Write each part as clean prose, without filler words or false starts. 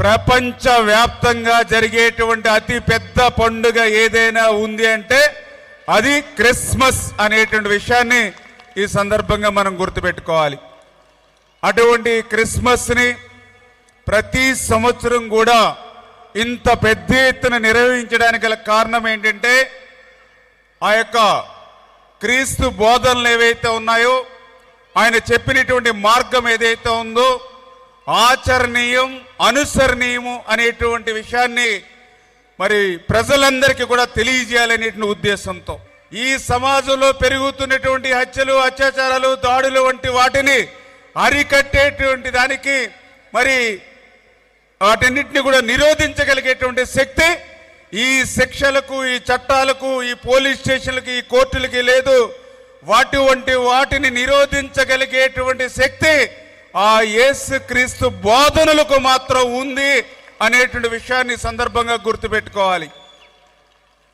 ప్రపంచవ్యాప్తంగా జరిగేటువంటి అతి పెద్ద పండుగ ఏదైనా ఉంది అంటే అది క్రిస్మస్ అనేటువంటి విషయాన్ని ఈ సందర్భంగా మనం గుర్తుపెట్టుకోవాలి. అటువంటి క్రిస్మస్ని ప్రతి సంవత్సరం కూడా ఇంత పెద్ద ఎత్తున నిర్వహించడానికి గల కారణం ఏంటంటే ఆ యొక్క క్రీస్తు బోధనలు ఏవైతే ఉన్నాయో, ఆయన చెప్పినటువంటి మార్గం ఏదైతే ఉందో ఆచరణీయం, అనుసరణీయము అనేటువంటి విషయాన్ని మరి ప్రజలందరికీ కూడా తెలియజేయాలనే ఉద్దేశంతో ఈ సమాజంలో పెరుగుతున్నటువంటి హత్యలు, అత్యాచారాలు, దాడులు వంటి వాటిని అరికట్టేటువంటి దానికి మరి వాటన్నిటిని కూడా నిరోధించగలిగేటువంటి శక్తి ఈ శిక్షలకు, ఈ చట్టాలకు, ఈ పోలీస్ స్టేషన్లకి, ఈ కోర్టులకి లేదు. వాటిని నిరోధించగలిగేటువంటి శక్తి ఆ యేసు క్రీస్తు బోధనలకు మాత్రం ఉంది అనేటువంటి విషయాన్ని సందర్భంగా గుర్తుపెట్టుకోవాలి.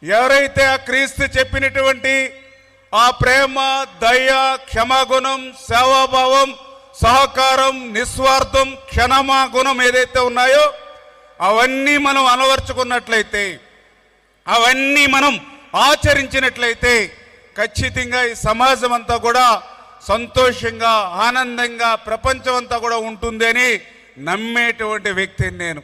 ఎవరైతే ఆ క్రీస్తు చెప్పినటువంటి ఆ ప్రేమ, దయ, క్షమాగుణం, సేవాభావం, సహకారం, నిస్వార్థం, క్షణమా గుణం ఏదైతే ఉన్నాయో అవన్నీ మనం అలవర్చుకున్నట్లయితే, అవన్నీ మనం ఆచరించినట్లయితే ఖచ్చితంగా ఈ సమాజం అంతా కూడా సంతోషంగా, ఆనందంగా, ప్రపంచం అంతా కూడా ఉంటుంది అని నమ్మేటువంటి వ్యక్తిని నేను.